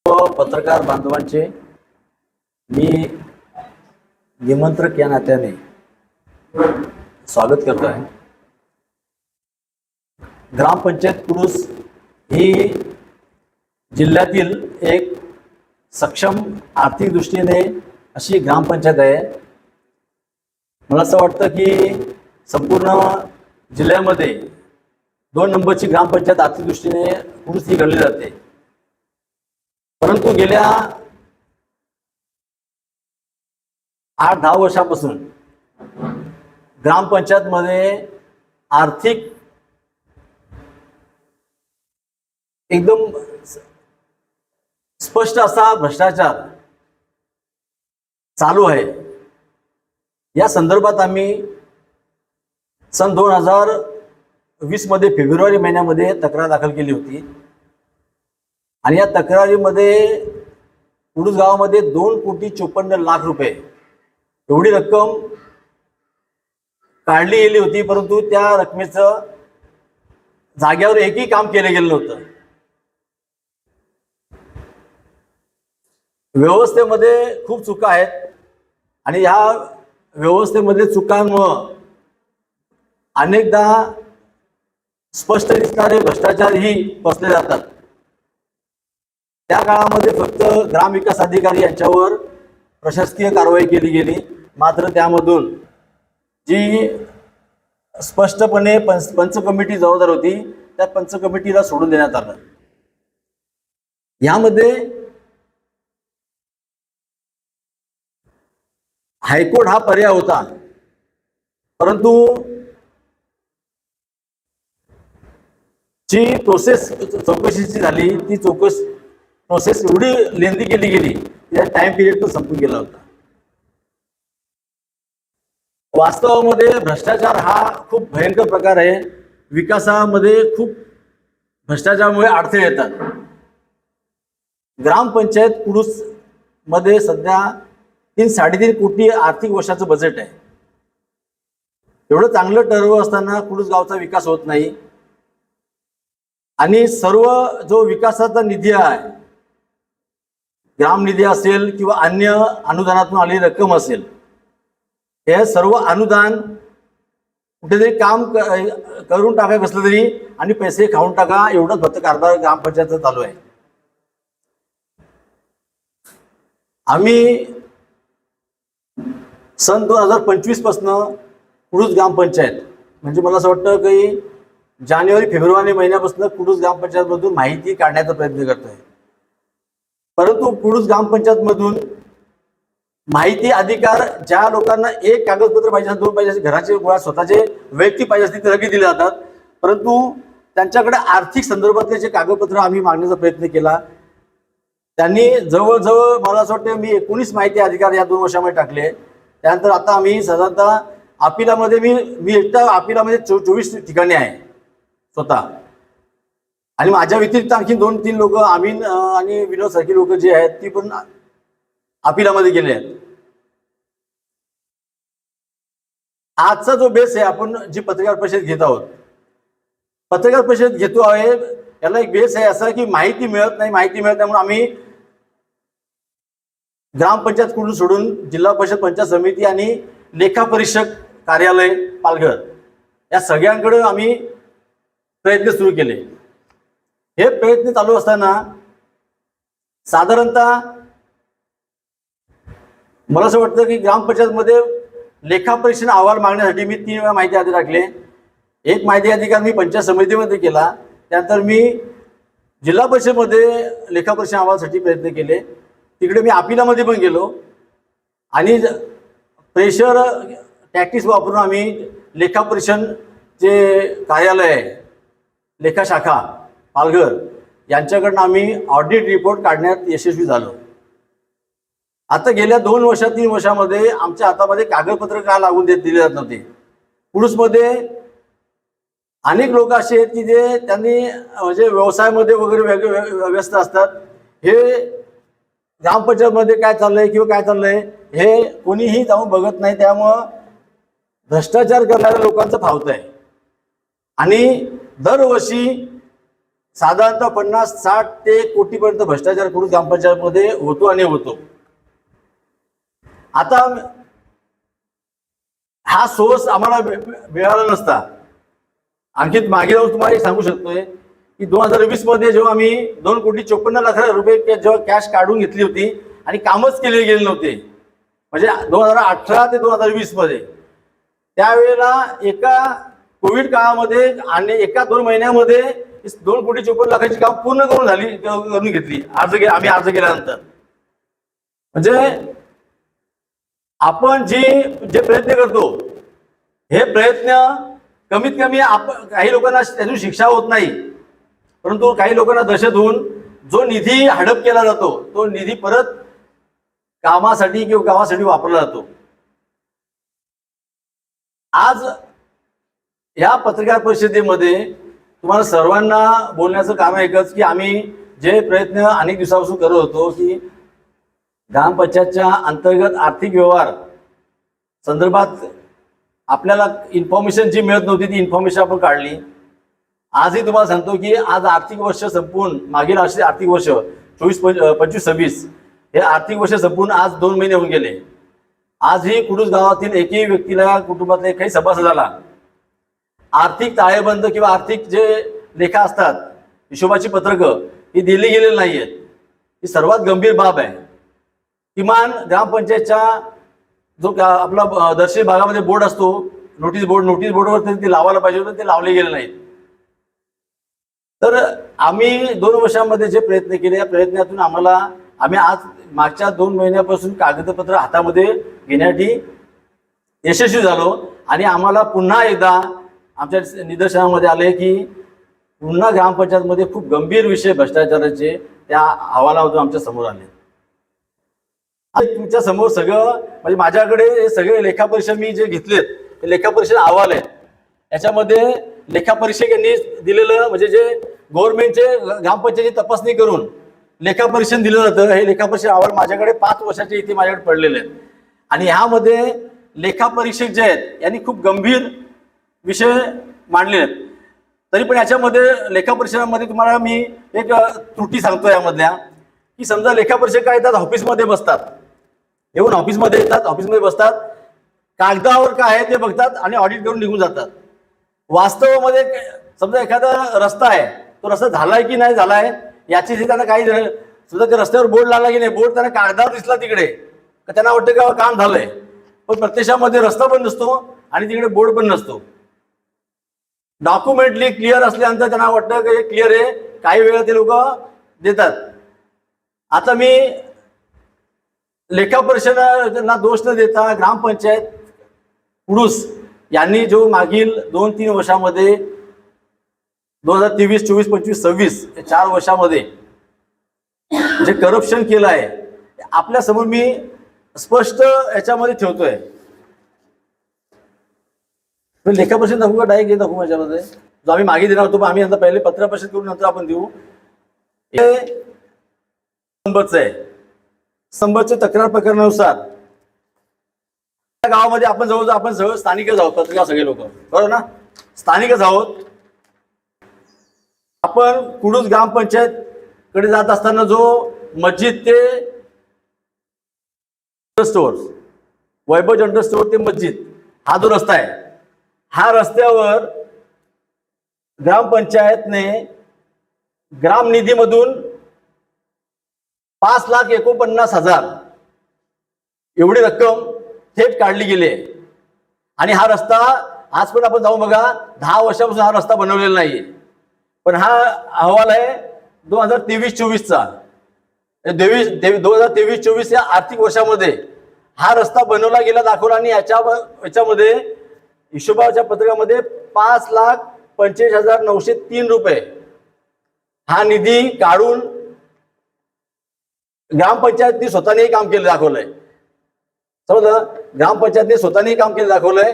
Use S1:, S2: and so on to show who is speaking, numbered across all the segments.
S1: पत्रकार बांधवांचे मी निमंत्रक या नात्याने स्वागत करतो आहे। ग्रामपंचायत कुडूस ही जिल्ह्यातील एक सक्षम आर्थिक दृष्टीने अशी ग्रामपंचायत आहे। मला असं वाटतं की संपूर्ण जिल्ह्यामध्ये 2 नंबरची ग्रामपंचायत आर्थिक दृष्टीने कुडूस ही गणली जाते। परंतु गेल्या 8-10 वर्षापासून ग्रामपंचायतमध्ये आर्थिक एकदम स्पष्ट असा भ्रष्टाचार चालू आहे। या संदर्भात आम्ही सन 2020 मध्ये फेब्रुवारी महिन्यामध्ये तक्रार दाखल केली होती आणि या तक्रारीमध्ये कुडूस गावामध्ये 2,54,00,000 रुपये एवढी रक्कम काढली गेली होती, परंतु त्या रकमेचं जाग्यावर एकही काम केले गेलं नव्हतं। व्यवस्थेमध्ये खूप चुका आहेत आणि ह्या व्यवस्थेमध्ये चुकांमुळे अनेकदा स्पष्ट दिसणारे भ्रष्टाचारही पसरले जातात। त्या काळामध्ये फक्त ग्रामविकास अधिकारी यांच्यावर प्रशासकीय कारवाई केली गेली, मात्र त्यामधून जी स्पष्टपणे पंच कमिटी जबाबदार होती त्या पंच कमिटीला सोडून देण्यात आलं। यामध्ये हायकोर्ट हा पर्याय होता, परंतु जी प्रोसेस चौकशीची झाली ती प्रोसेस एवढी लेंदी केली गेली, या टाइम पिरियड तो संपून गेला होता। वास्तवामध्ये भ्रष्टाचार हा खूप भयंकर प्रकार आहे। विकासामध्ये खूप भ्रष्टाचारामुळे अडथळे येतात। ग्रामपंचायत कुडूस मध्ये सध्या 3-3.5 कोटी आर्थिक वर्षाचं बजेट आहे। एवढं चांगलं ठरवलं असताना कुडूस गावचा विकास होत नाही आणि सर्व जो विकासाचा निधी आहे, ग्राम निधी असेल किंवा अन्य अनुदानातून आलेली रक्कम असेल, हे सर्व अनुदान कुठेतरी काम करून टाकाय बसलं तरी आणि पैसे खाऊन टाका एवढंच फक्त कारभार ग्रामपंचायतचा चालू आहे। आम्ही सन 2025 पासून कुडूस ग्रामपंचायत म्हणजे मला असं वाटतं की जानेवारी-फेब्रुवारी महिन्यापासून कुडूस ग्रामपंचायतमधून माहिती काढण्याचा प्रयत्न करतोय, परंतु कुडूस ग्रामपंचायतमधून माहिती अधिकार ज्या लोकांना एक कागदपत्र पाहिजे, 2 पाहिजे, घराचे गोळा स्वतःचे वैयक्तिक पाहिजे असतील तर लगेच दिले जातात, परंतु त्यांच्याकडे आर्थिक संदर्भातले जे कागदपत्र आम्ही मागण्याचा प्रयत्न केला त्यांनी जवळजवळ मला असं वाटतं मी 19 माहिती अधिकार या 2 वर्षामध्ये टाकले। त्यानंतर आता आम्ही साधारणतः अपिलामध्ये मी एकटा अपिलामध्ये 24 ठिकाणी आहे स्वतः, आणि माझ्या व्यतिरिक्त आणखी 2-3 लोक अमीन आणि विनोद सारखी लोक जे आहेत ती पण अपिलामध्ये गेले आहेत। आजचा जो बेस आहे, आपण जी पत्रकार परिषद घेत आहोत, पत्रकार परिषद घेतो आहे याला एक बेस आहे असा की माहिती मिळत नाही म्हणून आम्ही ग्रामपंचायत कुडूस सोडून जिल्हा परिषद पंचायत समिती आणि लेखा परीक्षक कार्यालय पालघर या सगळ्यांकडे आम्ही प्रयत्न सुरू केले। हे प्रयत्न चालू असताना साधारणतः मला असं वाटतं की ग्रामपंचायतमध्ये लेखा परीक्षण अहवाल मागण्यासाठी मी 3 वेळा माहिती अधिकार टाकले। एक माहिती अधिकार मी पंचायत समितीमध्ये केला, त्यानंतर मी जिल्हा परिषदमध्ये लेखा परीक्षण अहवालासाठी प्रयत्न केले, तिकडे मी अपिलामध्ये पण गेलो आणि प्रेशर टॅक्टिक्स वापरून आम्ही लेखा परीक्षण जे कार्यालय आहे लेखा शाखा पालघर यांच्याकडून आम्ही ऑडिट रिपोर्ट काढण्यात यशस्वी झालो। आता गेल्या 2 वर्षात 3 वर्षामध्ये आमच्या हातामध्ये कागदपत्र का लागून दिले जात नव्हते। कुडूसमध्ये अनेक लोक असे आहेत की जे त्यांनी म्हणजे व्यवसायामध्ये वगैरे व्यस्त असतात, हे ग्रामपंचायतमध्ये काय चाललंय किंवा काय चाललंय हे कोणीही जाऊन बघत नाही, त्यामुळं भ्रष्टाचार करणाऱ्या लोकांचं फावत आहे। आणि दरवर्षी साधारणतः 50-60 ते कोटीपर्यंत भ्रष्टाचार करून ग्रामपंचायतमध्ये होतो आणि होतो. आता हा सोर्स आम्हाला मिळाला नसता. आणखी मागे जाऊन तुम्हाला एक सांगू शकतोय की 2020 मध्ये जेव्हा आम्ही 2,54,00,000 रुपये जेव्हा कॅश काढून घेतली होती आणि कामच केले गेले नव्हते, म्हणजे 2018 ते 2020 मध्ये, त्यावेळेला एका कोविड काळामध्ये आणि एका 2 महिन्यामध्ये 2,54,00,000ची काम पूर्ण करून घेतली आम्ही अर्ज केल्यानंतर. म्हणजे आपण जे प्रयत्न करतो हे प्रयत्न कमीत कमी काही लोकांना त्यातून शिक्षा होत नाही, परंतु काही लोकांना दहशत होऊन जो निधी हडप केला जातो तो निधी परत कामासाठी किंवा गावासाठी वापरला जातो. आज या पत्रकार परिषदेमध्ये तुम्हाला सर्वांना बोलण्याचं काम एकच की आम्ही जे प्रयत्न अनेक दिवसापासून करत होतो की ग्रामपंचायतच्या अंतर्गत आर्थिक व्यवहार संदर्भात आपल्याला इन्फॉर्मेशन जी मिळत नव्हती ती इन्फॉर्मेशन आपण काढली. आजही तुम्हाला सांगतो की आज आर्थिक वर्ष संपून, मागील आर्थिक वर्ष 24-25-26 हे आर्थिक वर्ष संपून आज 2 महिने होऊन गेले. आजही कुडूस गावातील एकही व्यक्तीला, कुटुंबातल्या काही सभासदाला आर्थिक ताळेबंद किंवा आर्थिक जे लेखा असतात, हिशोबाची पत्रकं ही दिली गेलेली नाही आहेत. ही सर्वात गंभीर बाब आहे. किमान ग्रामपंचायतच्या जो आपला दर्शनी भागामध्ये बोर्ड असतो, नोटीस बोर्डवर ते लावायला पाहिजे होतं, ते लावले गेले नाहीत. तर आम्ही 2 वर्षांमध्ये जे प्रयत्न केले या प्रयत्नातून आम्ही आज मागच्या 2 महिन्यापासून कागदपत्र हातामध्ये घेण्यासाठी यशस्वी झालो. आणि आम्हाला पुन्हा एकदा आमच्या निदर्शनामध्ये आले की पुन्हा ग्रामपंचायतमध्ये खूप गंभीर विषय भ्रष्टाचाराचे त्या अहवालामधून आमच्या समोर आले. तुमच्या समोर सगळं, म्हणजे माझ्याकडे सगळे लेखापरीक्षक मी जे घेतलेत ते लेखापरीक्षक अहवाल आहेत. याच्यामध्ये लेखापरीक्षक यांनी दिलेलं, म्हणजे जे गव्हर्नमेंटचे ग्रामपंचायतीची तपासणी करून लेखापरीक्षण दिलं जातं, हे लेखापरीक्षक अहवाल माझ्याकडे 5 वर्षाचे इथे माझ्याकडे पडलेले आहेत. आणि ह्यामध्ये लेखापरीक्षक जे आहेत यांनी खूप गंभीर विषय मांडले आहेत. तरी पण याच्यामध्ये लेखापरीक्षणामध्ये तुम्हाला मी एक त्रुटी सांगतो यामधल्या, की समजा लेखापरीक्षक काय येतात, ऑफिसमध्ये बसतात, येऊन ऑफिसमध्ये येतात, ऑफिसमध्ये बसतात, कागदावर काय आहे ते बघतात आणि ऑडिट करून निघून जातात. वास्तवामध्ये समजा एखादा रस्ता आहे, तो रस्ता झालाय की नाही झालाय याची त्यांना काही सुद्धा त्या रस्त्यावर बोर्ड लागला की नाही, बोर्ड त्यांना कागदावर दिसला तिकडे, त्यांना वाटतं की काम झालंय, पण प्रत्यक्षामध्ये रस्ता पण नसतो आणि तिकडे बोर्ड पण नसतो. डॉक्युमेंटली क्लिअर असल्यानंतर त्यांना वाटतं की क्लिअर आहे, काही वेळा ते लोक देतात. आता मी लेखापरीक्षकांना दोष न देता ग्रामपंचायत कुडूस यांनी जो मागील 2-3 वर्षामध्ये 2023, 24, 25, 26 या 4 वर्षामध्ये जे करप्शन केलं आहे आपल्या समोर मी स्पष्ट याच्यामध्ये ठेवतोय. लेखापरीक्षण दाखवू का डायरेक्ट दाखवू माझ्यामध्ये, जो आम्ही मागे देणार होतो, आम्ही आता पहिले पत्रपरिषद करून नंतर आपण देऊ. हे संबंधच्या तक्रार प्रकरणानुसार गावामध्ये आपण जवळजवळ आपण सगळं स्थानिकच आहोत, पत्रकार सगळे लोक, बरोबर ना, स्थानिकच आहोत. आपण कुडूस ग्रामपंचायत कडे जात असताना जो मस्जिद ते स्टोअर, वैभव जनरल स्टोअर ते मस्जिद हा जो रस्ता आहे, हा रस्त्यावर ग्रामपंचायतने ग्राम निधीमधून 5,49,000 एवढी रक्कम थेट काढली गेली आहे. आणि हा रस्ता आज पण आपण जाऊन बघा, 10 वर्षापासून हा रस्ता बनवलेला नाहीये. पण हा अहवाल आहे 2023-24चा. 2023-24 या आर्थिक वर्षामध्ये हा रस्ता बनवला गेला दाखवला आणि याच्यामध्ये हिशोबाच्या पत्रकामध्ये 5,45,903 रुपये हा निधी काढून ग्रामपंचायतने स्वतःने काम केलं दाखवलंय. समजलं, ग्रामपंचायतने स्वतःने काम केलं दाखवलंय.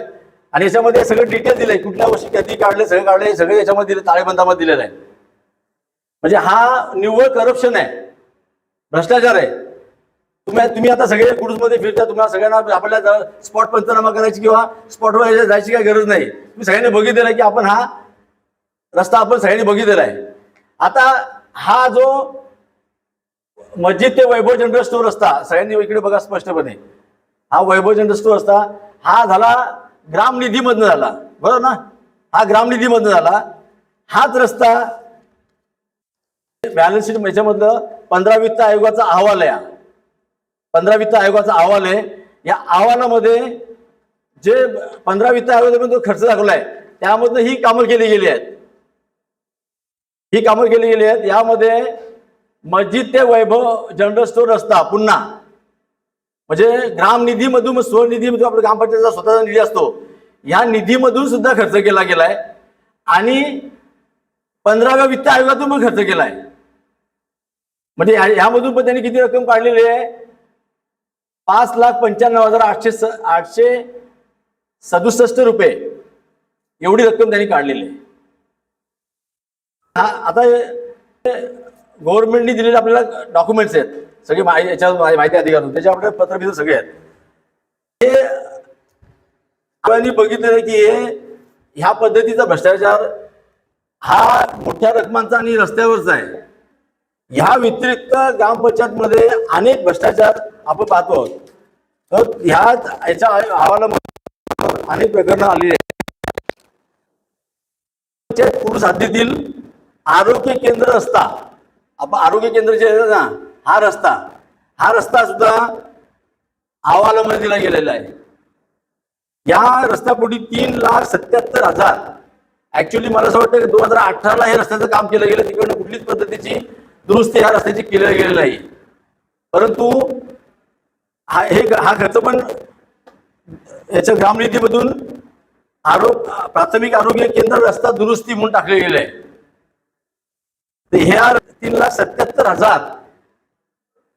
S1: आणि याच्यामध्ये सगळं डिटेल दिलंय, कुठल्या वर्षी कधी काढले, सगळं काढले, सगळं याच्यामध्ये दिले, ताळेबंदामध्ये दिलेलं आहे. म्हणजे हा निव्वळ करप्शन आहे, भ्रष्टाचार आहे. तुम्ही आता सगळे कुडूसमध्ये फिरता, तुम्हाला सगळ्यांना आपल्याला स्पॉट पंचनामा करायची किंवा स्पॉटवर जायची काही गरज नाही. तुम्ही सगळ्यांनी बघितलेलं आहे की आपण हा रस्ता आपण सगळ्यांनी बघितलेला आहे. आता हा जो मस्जिद ते वैभव जनरल स्टोअर असता, सगळ्यांनी इकडे बघा स्पष्टपणे, हा वैभव जनरल स्टोअर असता, हा झाला ग्राम निधीमधनं झाला, बरोबर ना, हा ग्राम निधीमधनं झाला. हाच रस्ता बॅलन्स शीट याच्यामधलं 15 वित्त आयोगाचा अहवाल आहे, 15 वित्त आयोगाचा अहवाल आहे. या अहवालामध्ये जे 15 वित्त आयोगामध्ये जो खर्च दाखवलाय त्यामधनं ही कामं केली गेली आहेत, ही कामं केली गेली आहेत. यामध्ये मस्जिद ते वैभव जनरल स्टोअर रस्ता पुन्हा म्हणजे ग्राम निधीमधून, स्वनिधीमधून, आपल्या ग्रामपंचायतीचा स्वतःचा निधी असतो, या निधीमधून सुद्धा खर्च केला गेलाय आणि 15व्या वित्त आयोगातून पण खर्च केलाय. म्हणजे यामधून पण त्यांनी किती रक्कम काढलेली आहे, 5,95,867 रुपये एवढी रक्कम त्यांनी काढलेली आहे. आता गव्हर्नमेंटने दिलेले आपल्याला डॉक्युमेंट्स आहेत सगळे, याच्यावर माहिती अधिकार त्याच्या आपल्याला पत्रबित्र सगळे आहेत. हे आपण बघितलं की ह्या पद्धतीचा भ्रष्टाचार हा मोठ्या रकमांचा आणि रस्त्यावरचा आहे. ह्या व्यतिरिक्त ग्रामपंचायतमध्ये अनेक भ्रष्टाचार आपण पाहतो आहोत. तर याच्या अहवालामध्ये अनेक प्रकरणं आलेली आहेत. पुरुष हद्दीतील आरोग्य केंद्र रस्ता, आपण आरोग्य केंद्र जे आहे ना, हा रस्ता सुद्धा अहवालामध्ये दिला गेलेला आहे. या रस्त्यापोटी 3,77,000, ऍक्च्युअली मला असं वाटतं की 2018ला हे रस्त्याचं काम केलं गेलं, तिकडनं कुठलीच पद्धतीची दुरुस्ती ह्या रस्त्याची केली गेलेली नाही. परंतु हा खर्च पण याच्या ग्रामनिधीमधून प्राथमिक आरोग्य केंद्र रस्ता दुरुस्ती म्हणून टाकले गेले आहे. ह्या 3,77,000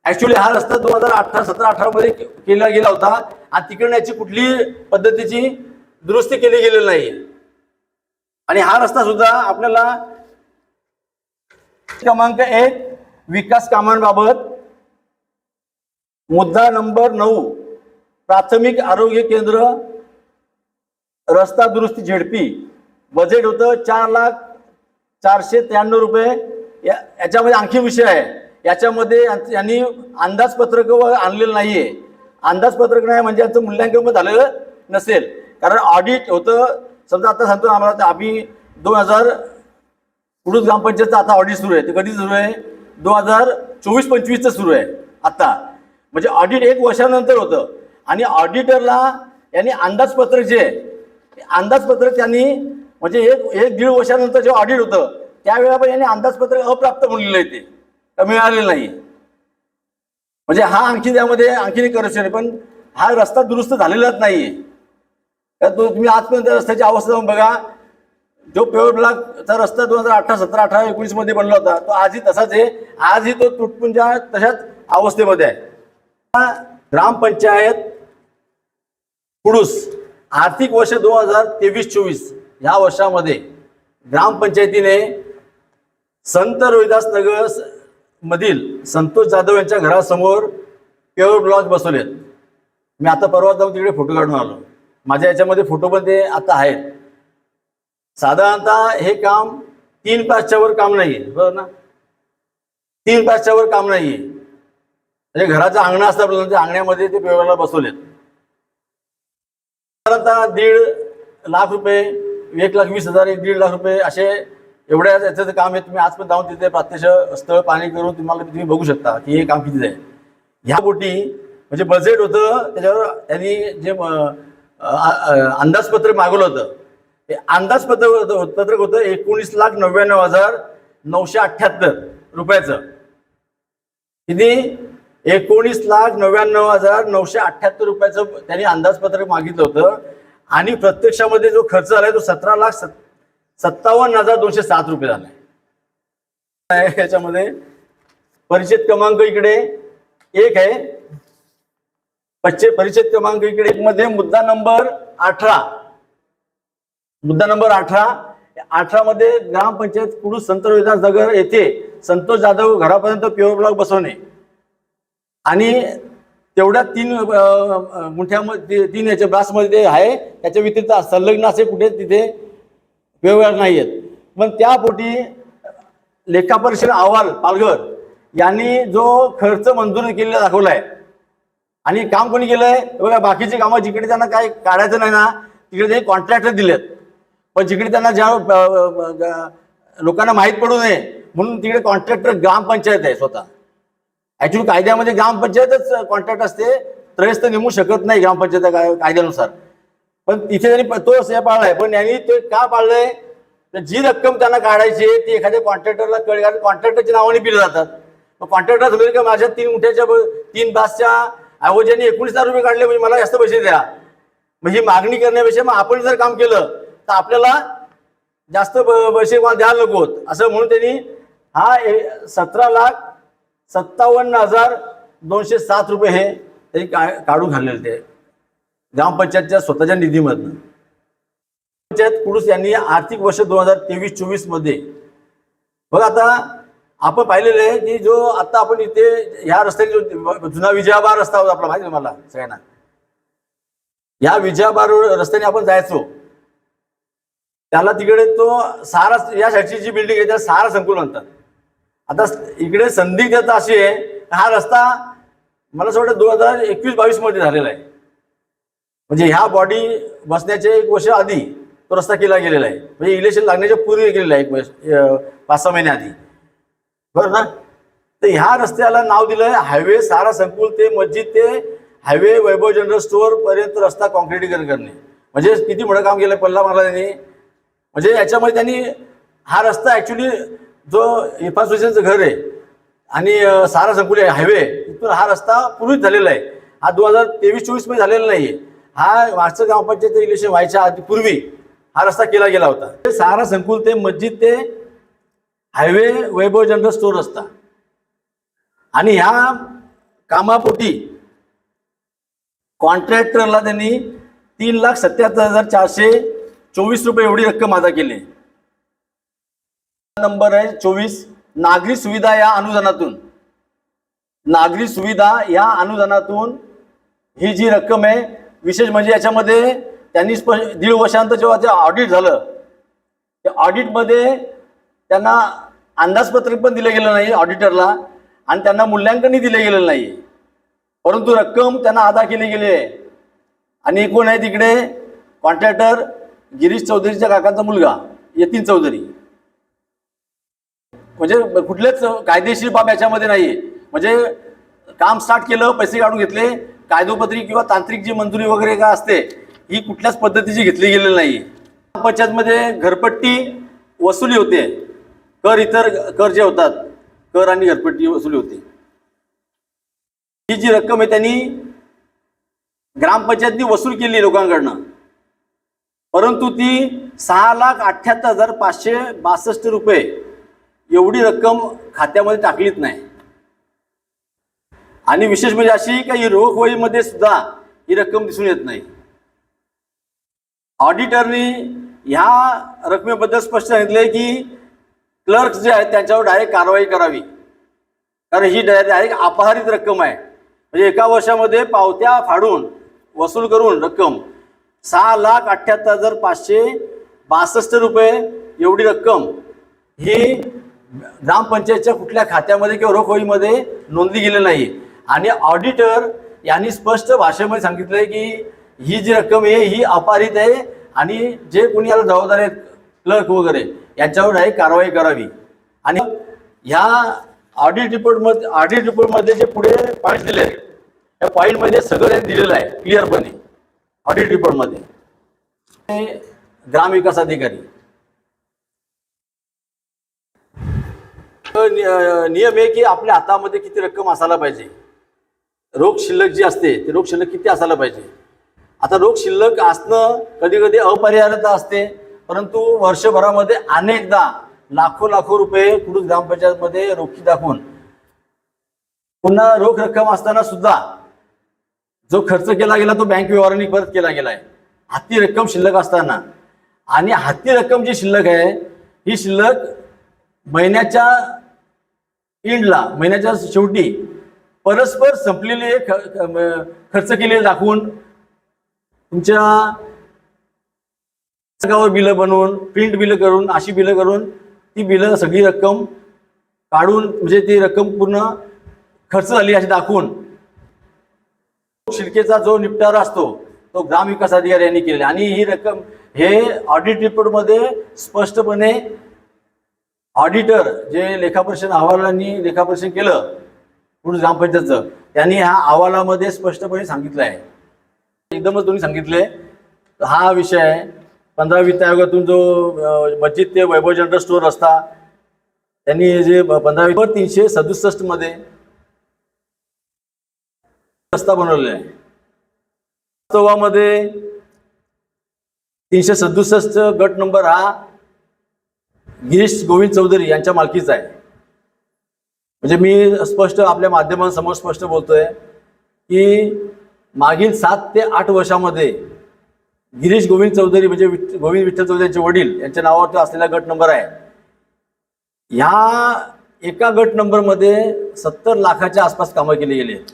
S1: ऍक्च्युअली हा रस्ता 2017-18 मध्ये केला गेला होता आणि तिकडे याची कुठली पद्धतीची दुरुस्ती केली गेलेली नाही. आणि हा रस्ता सुद्धा आपल्याला क्रमांक 1 विकास कामांबाबत मुद्दा नंबर 9 प्राथमिक आरोग्य केंद्र रस्ता दुरुस्ती झेडपी बजेट होतं 4,493 रुपये. याच्यामध्ये आणखी विषय आहे, याच्यामध्ये यांनी अंदाजपत्रक आणलेलं नाहीये. अंदाजपत्रक नाही म्हणजे यांचं मूल्यांकन झालेलं नसेल, कारण ऑडिट होतं. समजा आता सांगतो आम्हाला, आम्ही 2000 कुडूस ग्रामपंचायतचं आता ऑडिट सुरू आहे. ते कधी सुरू आहे? 2024-25चं सुरू आहे आता. म्हणजे ऑडिट 1 वर्षानंतर होतं आणि ऑडिटरला यांनी अंदाजपत्रक जे आहे, अंदाजपत्रक त्यांनी म्हणजे एक दीड वर्षानंतर जे ऑडिट होतं त्यावेळेला पण यांनी अंदाजपत्रक अप्राप्त म्हणलेलं आहे, ते मिळालेलं नाही. म्हणजे हा आणखी त्यामध्ये आणखी करप्शन आहे. पण हा रस्ता दुरुस्त झालेलाच नाहीये. तुम्ही आजपर्यंत रस्त्याची अवस्था जाऊन बघा. जो पेवर ब्लॉकचा रस्ता 2018, 17, 18, 19 मध्ये बनला होता तो आजही तसाच आहे. आजही तो तुटपुंजा तशाच अवस्थेमध्ये आहे. ग्रामपंचायत कुडूस आर्थिक वर्ष 2023-24 या वर्षामध्ये ग्रामपंचायतीने संत रोहिदास नगर मधील संतोष जाधव यांच्या घरासमोर पेवर ब्लॉक बसवलेत. मी आता परवा जाऊन तिकडे फोटो काढून आलो. माझ्या याच्यामध्ये फोटो पण ते आता आहेत. साधारणतः हे काम 3 पाचच्या वर काम नाहीये, बरोबर ना, 3 पाचच्या वर काम नाहीये. म्हणजे घराचं अंगण असतं, त्या अंगण्यामध्ये ते पेवरला बसवलेत. साधारणतः 1.5 लाख रुपये, 1,20,000, 1.5 लाख रुपये असे एवढ्या याचं काम आहे. तुम्ही आज पण जाऊन तिथे प्रत्यक्ष स्थळ पाणी करून तुम्ही बघू शकता की हे काम किती आहे. ह्या पोटी म्हणजे बजेट होतं, त्याच्यावर त्यांनी जे अंदाजपत्रक मागवलं होतं, ते अंदाजपत्रक होतं 19,99,978 रुपयाचं. किती? 19,99,978 रुपयाचं त्यांनी अंदाजपत्रक मागितलं होतं आणि प्रत्यक्षामध्ये जो खर्च झालाय तो 17,57,207 रुपये झालाय. याच्यामध्ये परिच्छेद क्रमांक इकडे 1 आहे. परिच्छेद क्रमांक इकडे 1 मध्ये मुद्दा नंबर 18, मुद्दा नंबर 18 मध्ये ग्रामपंचायत कुडूस संत रोहिदास नगर येथे संतोष जाधव घरापर्यंत प्युअर ब्लॉक बसवणे आणि तेवढ्या 3 मुठ्यामध्ये 3 याच्या ब्रासमध्ये आहे. त्याच्या व्यतिरिक्त संलग्न असे कुठे तिथे प्युअर ब्लॉक नाही आहेत. पण त्यापोटी लेखापरीक्षण अहवाल पालघर यांनी जो खर्च मंजूर केलेला दाखवलाय आणि काम कोणी केलंय बघा, बाकीची कामं जिकडे त्यांना काय काढायचं नाही ना तिकडे त्यांनी कॉन्ट्रॅक्टर दिलेत, पण जिकडे त्यांना ज्या लोकांना माहीत पडू नये म्हणून तिकडे कॉन्ट्रॅक्टर ग्रामपंचायत आहे स्वतः. ऍक्च्युली कायद्यामध्ये ग्रामपंचायतच कॉन्ट्रॅक्ट असते, त्रयस्थ नेमू शकत नाही ग्रामपंचायत कायद्यानुसार, पण तिथे त्यांनी तो असं पाळलाय. पण यांनी ते का पाळलंय तर जी रक्कम त्यांना काढायची आहे ती एखाद्या कॉन्ट्रॅक्टरला कळली, कॉन्ट्रॅक्टरच्या नावाने बिल जातात. मग कॉन्ट्रॅक्टर समजेल का माझ्या 3 गुंठ्याच्या 3 बासच्या ऐवजाने 19,000 रुपये काढले म्हणजे मला जास्त पैसे द्या. मग ही मागणी करण्यापेक्षा मग आपण जर काम केलं तर आपल्याला जास्त पैसे द्यायला नकोत असं म्हणून त्यांनी हा 17,57,207 रुपये हे त्यांनी काढून घाललेले ते ग्रामपंचायतच्या स्वतःच्या निधीमधनं. पंचायत कुडूस यांनी आर्थिक वर्ष 2023-24 मध्ये बघा, आता आपण पाहिलेलं आहे की जो आता आपण इथे ह्या रस्त्याने जो जुना विजयाबार रस्ता होता आपला, माहिती मला सगळ्यांना, या विजयाबार रस्त्याने आपण जायचो त्याला तिकडे तो सारा, या साईडची जी बिल्डिंग आहे त्याला सारा संकुल म्हणतात. आता इकडे संदिग्धता अशी आहे हा रस्ता मला असं वाटतं 2021-22 मध्ये झालेला आहे, म्हणजे ह्या बॉडी बसण्याचे 1 वर्ष आधी तो रस्ता केला गेलेला आहे, म्हणजे इलेक्शन लागण्याच्या पूर्वी केलेला आहे, 5-6 महिने आधी, बरं ना. तर ह्या रस्त्याला नाव दिलंय हायवे सारा संकुल ते मस्जिद ते हायवे वैभव जनरल स्टोअर पर्यंत रस्ता कॉन्क्रिटीकरण करणे. म्हणजे किती मोठं काम केलं पल्ला मारला त्यांनी. म्हणजे याच्यामध्ये त्यांनी हा रस्ता ऍक्च्युली जो इरफान सोसायटीचं घर आहे आणि सारा संकुल आहे हायवे, तिथून हा रस्ता पूर्वीच झालेला आहे. हा 2023-24 मध्ये झालेला नाहीये, हा मागचं ग्रामपंचायत इलेक्शन व्हायच्या आधी पूर्वी हा रस्ता केला गेला होता. सारा संकुल ते मस्जिद ते हायवे वैभव जनरल स्टोअर रस्ता, आणि ह्या कामापोटी कॉन्ट्रॅक्टरला त्यांनी 3,77,424 रुपये एवढी रक्कम अदा केली. नंबर आहे 24, नागरी सुविधा या अनुदानातून, नागरी सुविधा या अनुदानातून ही जी रक्कम आहे, विशेष म्हणजे याच्यामध्ये त्यांनी 1.5 वर्षानंतर जेव्हा ते ऑडिट झालं त्या ऑडिटमध्ये त्यांना अंदाजपत्रक पण दिलं गेलं नाही ऑडिटरला आणि त्यांना मूल्यांकनही दिले गेलेलं नाही, परंतु रक्कम त्यांना अदा केली गेली आहे. आणि कोण आहे तिकडे कॉन्ट्रॅक्टर गिरीश चौधरीच्या काकांचा मुलगा यतीन चौधरी. म्हणजे कुठलेच कायदेशीर बाब याच्यामध्ये नाहीये, म्हणजे काम स्टार्ट केलं, पैसे काढून घेतले, कायदोपत्री किंवा तांत्रिक जी मंजुरी वगैरे का असते ही कुठल्याच पद्धतीची घेतली गेलेली नाही. पंचायतमध्ये घरपट्टी वसुली होते, कर इतर कर जे होतात कर आणि घरपट्टी वसुली होते. ही जी रक्कम आहे त्यांनी ग्रामपंचायतनी वसूल केली लोकांकडनं, परंतु ती 6,78,562 रुपये एवढी रक्कम खात्यामध्ये टाकलीच नाही. आणि विशेष म्हणजे अशी की ही रोख वहीमध्ये सुद्धा ही रक्कम दिसून येत नाही. ऑडिटरनी ह्या रकमेबद्दल स्पष्ट सांगितले की क्लर्क जे आहेत त्यांच्यावर डायरेक्ट कारवाई करावी, कारण ही डायरेक्ट अपहारित रक्कम आहे. म्हणजे एका वर्षामध्ये पावत्या फाडून वसूल करून रक्कम 6,78,562 रुपये एवढी रक्कम ही ग्रामपंचायतच्या कुठल्या खात्यामध्ये किंवा रोख वहीमध्ये नोंदली गेली नाही. आणि ऑडिटर यांनी स्पष्ट भाषेमध्ये सांगितलंय की ही जी रक्कम आहे ही अपहारित आहे आणि जे कोणी याला जबाबदार आहेत क्लर्क वगैरे यांच्यावर डायरेक्ट कारवाई करावी. आणि ह्या ऑडिट रिपोर्टमध्ये जे पुढे पॉईंट दिले आहेत त्या पॉईंटमध्ये सगळं दिलेलं आहे क्लिअरपणे ऑडिट रिपोर्टमध्ये. ग्रामविकास अधिकारी नियम आहे की आपल्या हातामध्ये किती रक्कम असायला पाहिजे, रोख शिल्लक जी असते ती रोख शिल्लक किती असायला पाहिजे. आता रोख शिल्लक असणं कधी कधी अपरिहार्यता असते, परंतु वर्षभरामध्ये अनेकदा लाखो रुपये कुडूस ग्रामपंचायतमध्ये रोखी दाखवून पुन्हा रोख रक्कम असताना सुद्धा जो खर्च केला गेला तो बँक व्यवहारांनी परत केला गेलाय हाती रक्कम शिल्लक असताना. आणि हाती रक्कम जी शिल्लक आहे ही शिल्लक महिन्याच्या एंडला, महिन्याच्या शेवटी परस्पर संपलेले खर्च केलेले दाखवून तुमच्या बिलं बनवून प्रिंट बिलं करून अशी बिलं करून ती बिलं सगळी रक्कम काढून म्हणजे ती रक्कम पूर्ण खर्च झाली अशी दाखवून शिल्केचा जो निपटारा असतो तो ग्रामविकास अधिकारी यांनी केलेला आणि ही रक्कम हे ऑडिट रिपोर्टमध्ये स्पष्टपणे ऑडिटर जे लेखापरीक्षण अहवालांनी लेखापरीक्षण केलं पूर्ण ग्रामपंचायतचं त्यांनी ह्या अहवालामध्ये स्पष्टपणे सांगितलं आहे. एकदमच तुम्ही सांगितले हा विषय आहे. 15 वित्त आयोगातून जो मस्जिद ते वैभव जनरल स्टोअर रस्ता त्यांनी जे 367 मध्ये रस्ता बनवलेला आहे. वास्तवामध्ये 367 गट नंबर हा गिरीश गोविंद चौधरी यांच्या मालकीचा आहे. म्हणजे मी स्पष्ट आपल्या माध्यमांसमोर स्पष्ट बोलतोय की मागील 7 ते 8 वर्षामध्ये गिरीश गोविंद चौधरी म्हणजे गोविंद विठ्ठल चौधरी यांचे वडील यांच्या नावावर असलेला गट नंबर आहे. ह्या एका गट नंबरमध्ये 70 लाखाच्या आसपास कामं केली गेली आहेत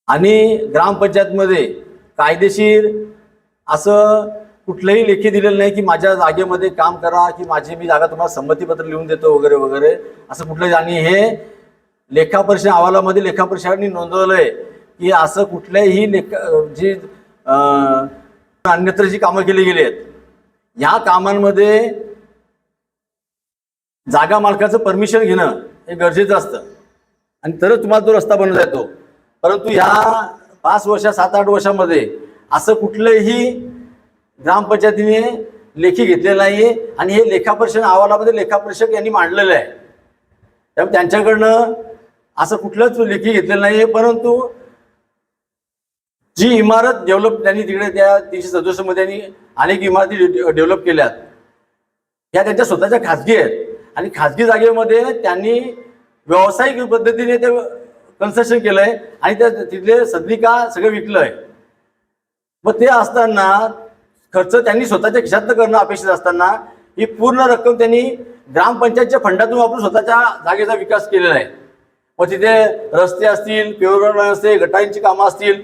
S1: आणि ग्रामपंचायतमध्ये कायदेशीर असं कुठलंही लेखी दिलेलं नाही की माझ्या जागेमध्ये काम करा की मी जागा तुम्हाला संमतीपत्र लिहून देतो वगैरे वगैरे असं कुठलंही. आणि हे लेखापरीक्षण अहवालामध्ये लेखापरीक्षकांनी नोंदवलंय की असं कुठल्याही जी अन्यत्र जी कामं केली गेली आहेत ह्या कामांमध्ये जागा मालकाचं परमिशन घेणं हे गरजेचं असतं आणि तरच तुम्हाला तो रस्ता बनवता येतो. परंतु ह्या 5 वर्षा 7-8 वर्षामध्ये असं कुठलंही ग्रामपंचायतीने लेखी घेतलेलं नाहीये आणि हे लेखापरीक्षण अहवालामध्ये लेखापरीक्षक यांनी मांडलेलं आहे. त्यामुळे त्यांच्याकडनं असं कुठलंच लेखी घेतलेलं नाहीये. परंतु जी इमारत डेव्हलप त्यांनी तिकडे त्या 367 मध्ये त्यांनी अनेक इमारती डेव्हलप केल्यात ह्या त्यांच्या स्वतःच्या खाजगी आहेत आणि खाजगी जागेमध्ये त्यांनी व्यावसायिक पद्धतीने ते कन्स्ट्रक्शन केलंय आणि त्या तिथले सदनिका सगळं विकलंय. मग ते असताना खर्च त्यांनी स्वतःच्या खिशात करणं अपेक्षित असताना ही पूर्ण रक्कम त्यांनी ग्रामपंचायतच्या फंडातून वापरून स्वतःच्या जागेचा विकास केलेला आहे. मग तिथे रस्ते असतील, पेवर असतील, गटारींची कामं असतील,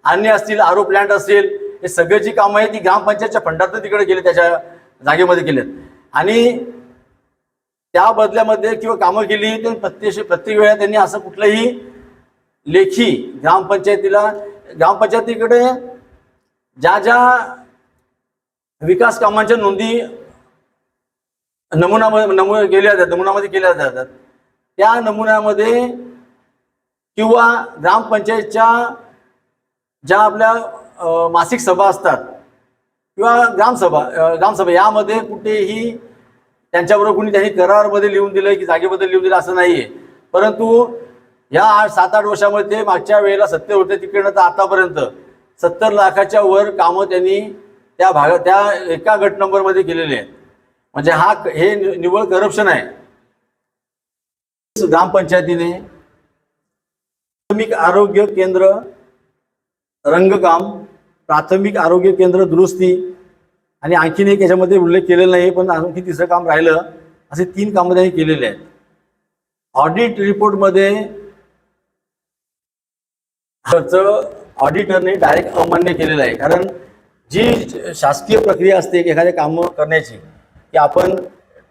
S1: अन्य असतील, आरो प्लांट असतील, हे सगळ्याची कामं आहे ती ग्रामपंचायतच्या फंडातून तिकडे गेली त्याच्या जागेमध्ये केलेत आणि त्या बदल्यामध्ये किंवा कामं केली तर प्रत्येक वेळा त्यांनी असं कुठलंही लेखी ग्रामपंचायतीकडे ज्या विकास कामांच्या नोंदी नमुन्यामध्ये केल्या जातात त्या नमुन्यामध्ये किंवा ग्रामपंचायतच्या ज्या आपल्या मासिक सभा असतात किंवा ग्रामसभा यामध्ये कुठेही त्यांच्याबरोबर त्यांनी करारामध्ये लिहून दिलं की जागेबद्दल लिहून दिलं असं नाहीये. परंतु या 7-8 वर्षामध्ये ते मागच्या वेळेला सत्य होते तिकडनं तर आतापर्यंत 70 लाखाच्या वर कामं त्यांनी त्या एका गट नंबरमध्ये केलेले आहेत. म्हणजे हे निव्वळ करप्शन आहे. ग्रामपंचायतीने प्राथमिक आरोग्य केंद्र रंगकाम, प्राथमिक आरोग्य केंद्र दुरुस्ती आणि आणखीन एक याच्यामध्ये उल्लेख केलेला नाही पण आणखी 3रं काम राहिलं असे 3 कामं त्यांनी केलेले आहेत. ऑडिट रिपोर्टमध्ये ऑडिटरने डायरेक्ट अमान्य केलेलं आहे. कारण जी शासकीय प्रक्रिया असते एखाद्या कामं करण्याची की आपण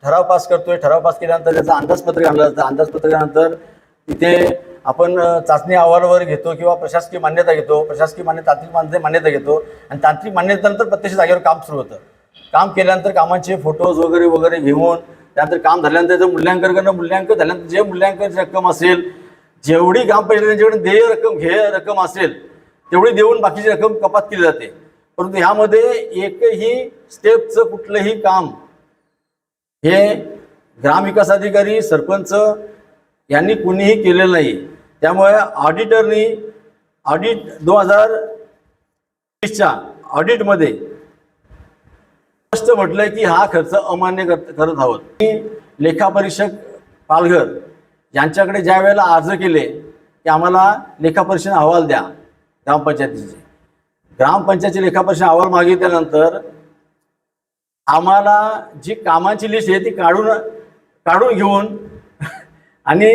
S1: ठराव पास करतोय, ठराव पास केल्यानंतर त्याचं अंदाजपत्रक आणलं जातं, अंदाजपत्रकानंतर तिथे आपण चाचणी अहवालावर घेतो किंवा प्रशासकीय मान्यता घेतो, तांत्रिक मान्यता घेतो आणि तांत्रिक मान्यतेनंतर प्रत्यक्ष जागेवर काम सुरू होतं. काम केल्यानंतर कामांचे फोटोज वगैरे वगैरे घेऊन त्यानंतर काम झाल्यानंतर त्याचं मूल्यांकन करणं, मूल्यांकन झाल्यानंतर जे मूल्यांकनाची रक्कम असेल जेवढी ग्रामपंचायतीकडे देय रक्कम असेल तेवढी देऊन बाकीची रक्कम कपात केली जाते. परंतु ह्यामध्ये एकही स्टेपचं कुठलंही काम हे ग्रामविकास अधिकारी, सरपंच यांनी कुणीही केलेलं नाही. त्यामुळे ऑडिटरनी ऑडिट 2020च्या ऑडिटमध्ये स्पष्ट म्हटलंय की हा खर्च अमान्य करत आहोत. लेखापरीक्षक पालघर यांच्याकडे ज्या वेळेला अर्ज केले की आम्हाला लेखापरीक्षण अहवाल द्या ग्रामपंचायतीचे लेखापरीक्षण अहवाल मागितल्यानंतर आम्हाला जी कामांची लिस्ट आहे ती काढून घेऊन आणि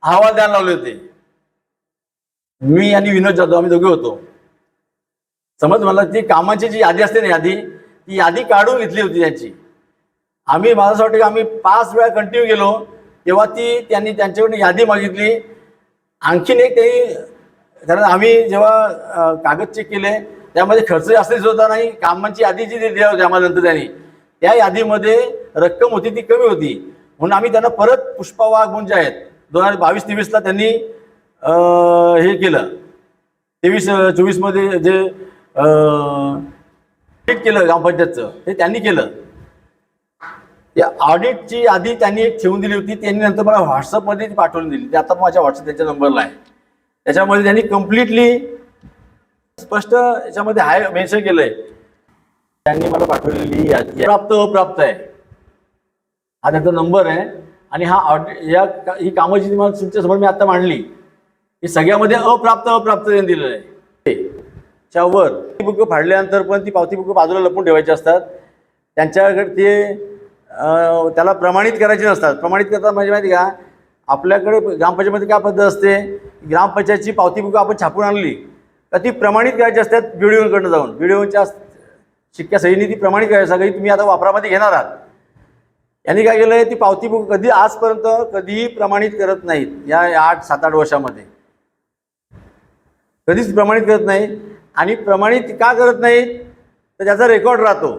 S1: अहवाल द्यायला लावले होते. मी आणि विनोद जाधव आम्ही दोघे होतो. समज मला ती कामांची जी यादी असते ना ती यादी काढून घेतली होती त्यांची आम्ही मला असं वाटतं की आम्ही 5 वेळा कंटिन्यू गेलो, तेव्हा त्यांनी त्यांच्याकडून यादी मागितली. आणखीन एक काही, कारण आम्ही जेव्हा कागद चेक केले त्यामध्ये खर्च जास्त दिसत होता नाही, कामांची यादी जी दिली होती आम्हाला नंतर त्यांनी, त्या यादीमध्ये रक्कम होती ती कमी होती. म्हणून आम्ही त्यांना परत पुष्पा वाघ म्हणून जे आहेत 2022-23ला त्यांनी हे केलं, 23-24मध्ये जे ऑडिट केलं ग्रामपंचायतचं ते त्यांनी केलं. त्या ऑडिटची यादी त्यांनी एक ठेवून दिली होती, त्यांनी नंतर मला व्हॉट्सअपमध्ये ती पाठवून दिली. ते आता माझ्या व्हॉट्सअप त्यांच्या नंबरला आहे. त्याच्यामध्ये त्यांनी कम्प्लिटली स्पष्ट याच्यामध्ये हाय मेन्शन केलंय. त्यांनी मला पाठवलेली यादी प्राप्त अप्राप्त आहे, हा त्यांचा नंबर आहे. आणि हा ही कामं जी तुम्हाला तुमच्यासमोर मी आता मांडली, ही सगळ्यामध्ये अप्राप्त त्यांनी दिलेलं आहे. त्यावर बुक फाडल्यानंतर पण ती पावती बुक बाजूला लपून ठेवायची असतात. त्यांच्याकडे ते त्याला प्रमाणित करायचे नसतात. प्रमाणित करतात म्हणजे माहिती का, आपल्याकडे ग्रामपंचायतीमध्ये काय पद्धत असते, ग्रामपंचायतची पावती बुक आपण छापून आणली तर ती प्रमाणित करायची असतात. BDOकडनं जाऊन BDOच्या शिक्क्या सहीने ती प्रमाणित करायची. सगळी तुम्ही आता वापरामध्ये घेणार आहात. यांनी काय केलं आहे, ती पावती बुक कधी आजपर्यंत कधीही प्रमाणित करत नाहीत. या 8-7-8 वर्षामध्ये कधीच प्रमाणित करत नाही. आणि प्रमाणित का करत नाहीत तर त्याचा रेकॉर्ड राहतो.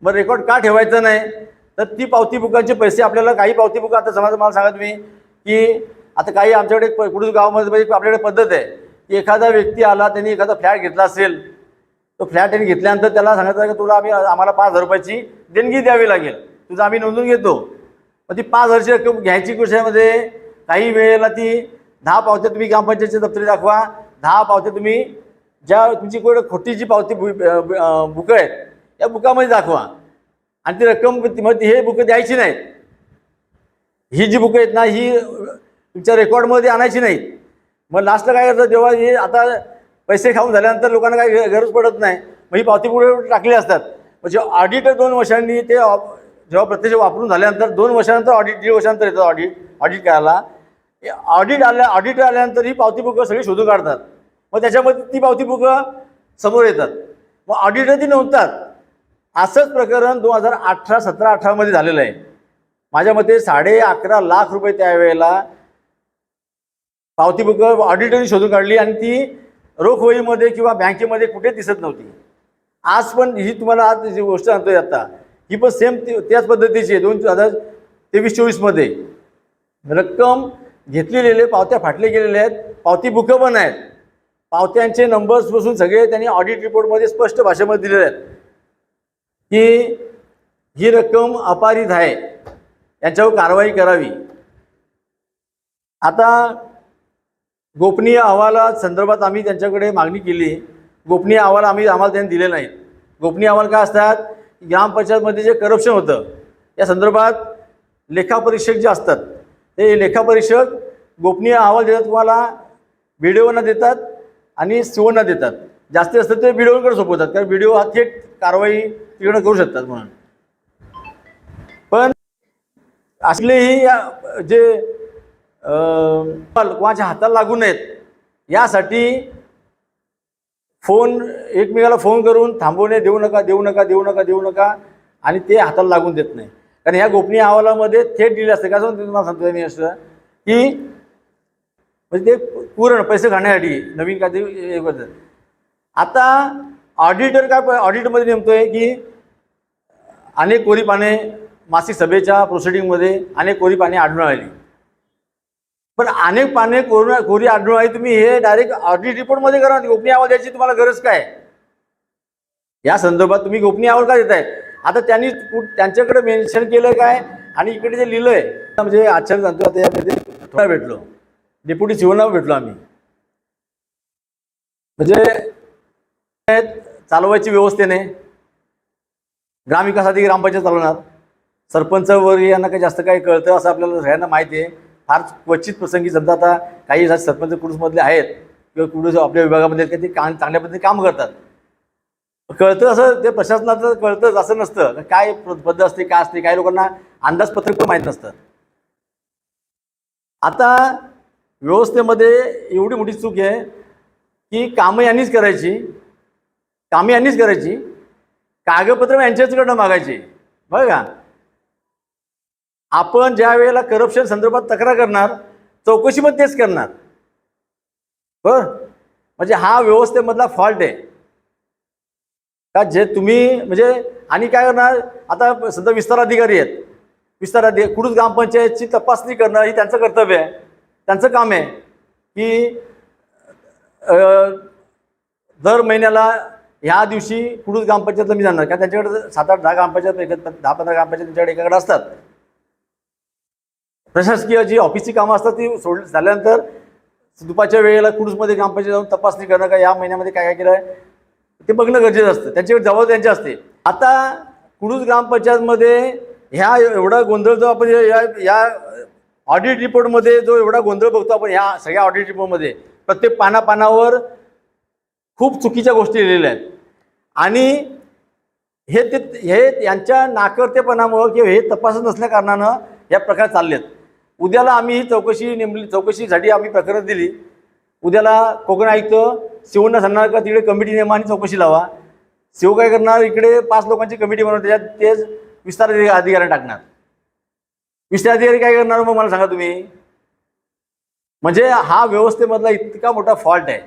S1: मग रेकॉर्ड का ठेवायचं नाही तर ती पावती बुकांचे पैसे आपल्याला, काही पावती बुक आता समजा मला सांगा तुम्ही की आता काही आमच्याकडे कुठून गावामध्ये आपल्याकडे पद्धत आहे की एखादा व्यक्ती आला, त्यांनी एखादा फ्लॅट घेतला असेल, तो फ्लॅट त्यांनी घेतल्यानंतर त्याला सांगितलं की तुला आम्हाला 5,000 रुपयाची देणगी द्यावी लागेल, तुझं आम्ही नोंदून घेतो. मग ती 5,000ची रक्कम घ्यायची कशामध्ये, काही वेळेला ती 10 पावत्या तुम्ही ग्रामपंचायतच्या दप्तरी दाखवा, 10 पावत्या तुम्ही ज्या तुमची खोटी जी पावती बुकं आहेत या बुकामध्ये दाखवा. आणि ती रक्कम हे बुकं द्यायची नाहीत. ही जी बुकं आहेत ना, ही तुमच्या रेकॉर्डमध्ये आणायची नाहीत. मग लास्टला काय करतं, जेव्हा हे आता पैसे खाऊन झाल्यानंतर लोकांना काही गरज पडत नाही, मग ही पावती पुढे टाकली असतात. मग जेव्हा ऑडिटर 2 वर्षांनी ते जेव्हा प्रत्यक्ष वापरून झाल्यानंतर 2 वर्षानंतर ऑडिट, 1.5 वर्षानंतर येतं ऑडिट करायला. ऑडिट आल्यानंतर ही पावती बुकं सगळी शोधून काढतात. मग त्याच्यामध्ये ती पावती बुकं समोर येतात. मग ऑडिटर ती नव्हतात. असंच प्रकरण 2017-18 झालेलं आहे. माझ्या मते 11.5 लाख रुपये त्यावेळेला पावती बुकं ऑडिटरने शोधून काढली आणि ती रोखवहीमध्ये किंवा बँकेमध्ये कुठे दिसत नव्हती. आज पण ही तुम्हाला आज जी गोष्ट सांगतोय आता, ही पण सेम त्याच पद्धतीची आहे. 2023-24मध्ये रक्कम घेतलेले, पावत्या फाटले गेलेले आहेत, पावती बुकं पण आहेत. पावत्यांचे नंबर्सपासून सगळे त्यांनी ऑडिट रिपोर्टमध्ये स्पष्ट भाषेमध्ये दिलेले आहेत की ही रक्कम अपारित आहे, याच्यावर कारवाई करावी. आता गोपनीय अहवाला संदर्भात आम्ही त्यांच्याकडे मागणी केली. गोपनीय अहवाल आम्हाला त्यांनी दिले नाहीत. गोपनीय अहवाल काय असतात, ग्रामपंचायतमध्ये जे करप्शन होतं या संदर्भात लेखापरीक्षक जे असतात ते लेखापरीक्षक गोपनीय अहवाल देतात. तुम्हाला BDOना देतात आणि COना देतात. जास्तीत जास्त ते BDOकडे सोपवतात, कारण BDO हा थेट कारवाई तिकडे करू शकतात म्हणून. पण असलेही जे कोणाच्या हाताला लागू नयेत यासाठी एकमेकाला फोन करून थांबवणे, देऊ नका आणि ते हाताला लागून देत नाही. कारण ह्या गोपनीय अहवालामध्ये थेट दिले असते. काय सांगतो तुम्हाला सांगतो मी असं की म्हणजे ते पूर्ण पैसे खाण्यासाठी नवीन काहीतरी करतात. आता ऑडिटर काय ऑडिटमध्ये नेमतोय की अनेक कोरी पाने मासिक सभेच्या प्रोसिडिंगमध्ये अनेक कोरी पाने आढळून आली. पण अनेक पाने कोरी आढळून आली, तुम्ही हे डायरेक्ट ऑडिट रिपोर्टमध्ये करा. गोपनीय अहवाल द्यायची तुम्हाला गरज काय, या संदर्भात तुम्ही गोपनीय अहवाल का देताय. आता त्यांनी त्यांच्याकडे मेन्शन केलं काय आणि इकडे जे लिहिलंय म्हणजे आश्चर्य सांगतो. आता यामध्ये थोडा भेटलो, डेप्युटी COना भेटलो आम्ही. म्हणजे चालवायची व्यवस्थेने ग्रामविकासासाठी ग्रामपंचायत चालवणार, सरपंच वगैरे यांना काही जास्त काही कळतं असं आपल्याला सगळ्यांना माहिती आहे. फार क्वचित प्रसंगी समजा आता काही सरपंच कुडूसमधले आहेत किंवा कुडूस आपल्या विभागामध्ये ते चांगल्या पद्धतीने काम करतात, कळतं असं ते प्रशासनाचं कळतंच असं नसतं. काय पद्धत असते, काय असते, काही लोकांना अंदाजपत्रक पण माहीत नसतं. आता व्यवस्थेमध्ये एवढी मोठी चूक आहे की कामं यांनीच करायची, कागदपत्र यांच्याचकडनं मागायची. बघा का, आपण ज्या वेळेला करप्शन संदर्भात तक्रार करणार, चौकशी पण तेच करणार. बरं, म्हणजे हा व्यवस्थेमधला फॉल्ट आहे का जे तुम्ही म्हणजे. आणि काय करणार, आता सध्या विस्तार अधिकारी आहेत, विस्तार अधिकारी कुडूस ग्रामपंचायतची तपासणी करणं ही त्यांचं कर्तव्य आहे, त्यांचं काम आहे की दर महिन्याला ह्या दिवशी कुडूस ग्रामपंचायतला मी जाणार, कारण त्यांच्याकडे 7-8-10 ग्रामपंचायत, 10-15 ग्रामपंचायत त्यांच्याकडे एकाकडे असतात. प्रशासकीय जी ऑफिसची कामं असतात ती झाल्यानंतर दुपारच्या वेळेला कुडूसमध्ये ग्रामपंचायत जाऊन तपासणी करणं का या महिन्यामध्ये काय काय केलं आहे ते बघणं गरजेचं असतं. त्यांच्याकडे जबाबदारी त्यांची असते. आता कुडूस ग्रामपंचायतमध्ये ह्या एवढा गोंधळ जो आपण या ऑडिट रिपोर्टमध्ये जो एवढा गोंधळ बघतो आपण, ह्या सगळ्या ऑडिट रिपोर्टमध्ये प्रत्येक पानापानावर खूप चुकीच्या गोष्टी लिहिलेल्या आहेत. आणि हे यांच्या नाकर्तेपणामुळं किंवा हे तपासत नसल्या कारणानं या प्रकार चाललेत. उद्याला आम्ही ही चौकशी नेमली, चौकशीसाठी आम्ही प्रकरण दिली. उद्याला कोकण आयुक्त शिवण्णा सांगणार का तिकडे कमिटी नेमा आणि चौकशी लावा. शिव काय करणार, इकडे 5 लोकांची कमिटी बनवून त्याच्यात तेच विस्तार अधिकारी टाकणार. विस्तार अधिकारी काय करणार मग मला सांगा तुम्ही. म्हणजे हा व्यवस्थेमधला इतका मोठा फॉल्ट आहे.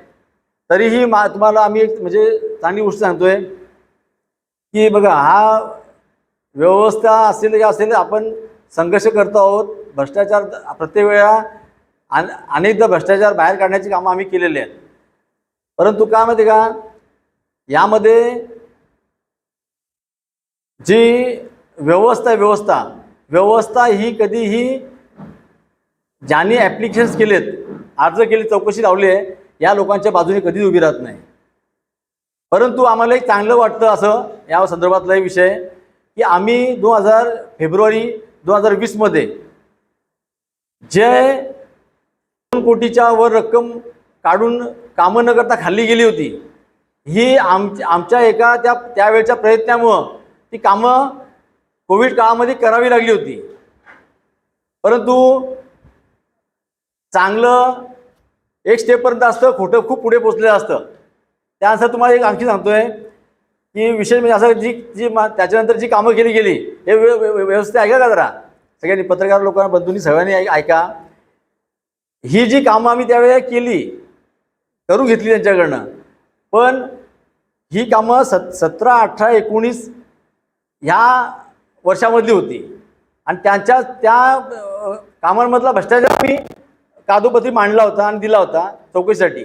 S1: तरीही तुम्हाला आम्ही एक म्हणजे चांगली गोष्ट सांगतोय की बघा, हा व्यवस्था असेल का असेल, आपण संघर्ष करतो आहोत. भ्रष्टाचार प्रत्येक वेळा अनेकदा भ्रष्टाचार बाहेर काढण्याची कामं आम्ही केलेली आहेत. परंतु काय माहिती का, यामध्ये जी व्यवस्था ही कधीही ज्यांनी ॲप्लिकेशन्स केलेत, अर्ज केले, चौकशी लावली आहे, या लोकांच्या बाजूने कधीच उभी राहत नाही. परंतु आम्हाला एक चांगलं वाटतं असं या संदर्भातला विषय की आम्ही फेब्रुवारी 2020 जे 2 कोटीच्या वर रक्कम काढून कामं न करता खाल्ली गेली होती, ही आमच्या एका त्यावेळच्या प्रयत्नामुळं ती कामं कोविड काळामध्ये करावी लागली होती. परंतु चांगलं एक स्टेपपर्यंत असतं, खोटं खूप पुढे पोचलेलं असतं. त्यानुसार तुम्हाला एक आणखी सांगतोय की विशेष म्हणजे असं त्याच्यानंतर जी कामं केली गेली हे व्यवस्थित ऐका का जरा सगळ्यांनी, पत्रकार लोकांना, बंधूंनी सगळ्यांनी ऐका. ही जी कामं आम्ही त्यावेळेला करून घेतली त्यांच्याकडनं, पण ही कामं 17, 18, 19 ह्या वर्षामधली होती. आणि त्या कामांमधला भ्रष्टाचार आम्ही कागदोपत्री मांडला होता आणि दिला होता चौकशीसाठी.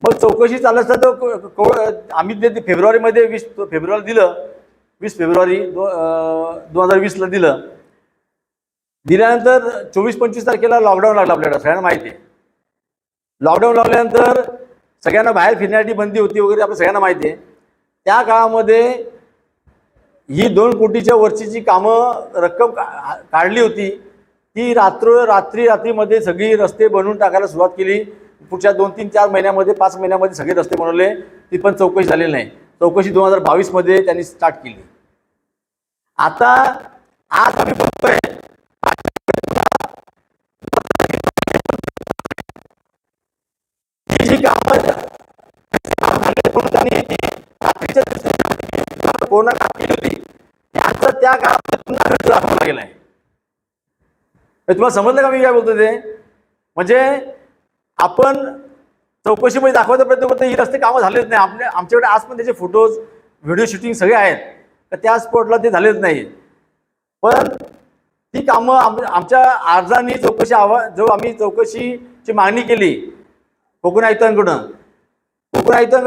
S1: मग चौकशी चालत असता आम्ही ते फेब्रुवारीमध्ये 20 फेब्रुवारी दिलं, 20 फेब्रुवारी 2020ला दिलं. दिल्यानंतर 24-25 तारखेला लॉकडाऊन लागला, आपल्याला सगळ्यांना माहिती आहे. लॉकडाऊन लागल्यानंतर सगळ्यांना बाहेर फिरण्यासाठी बंदी होती वगैरे, आपल्या सगळ्यांना माहिती आहे. त्या काळामध्ये ही 2 कोटीच्या वरची जी कामं रक्कम काढली होती ती रात्रीमध्ये सगळी रस्ते बनवून टाकायला सुरुवात केली. पुढच्या 2-3-4 महिन्यामध्ये, 5 महिन्यामध्ये सगळे रस्ते बनवले. ती पण चौकशी झालेली नाही. चौकशी 2022 त्यांनी स्टार्ट केली. आता आज आम्ही बघतोय ही जी कामं कोरोना काळ केली होती त्याचा त्या काळात पुन्हा खर्च दाखवला गेलाय. तुम्हाला समजलं का मी काय बोलतो ते. म्हणजे आपण चौकशीमध्ये दाखवायचा प्रयत्न करतो ही रस्ते कामं झालेच नाही. आमच्याकडे आज पण त्याचे फोटोज, व्हिडिओ शूटिंग सगळे आहेत, तर त्या स्पॉटला ते झालेच नाही. पण ती कामं आमच्या अर्जाने जो आम्ही चौकशीची मागणी केली कोकण आयुक्तांकडून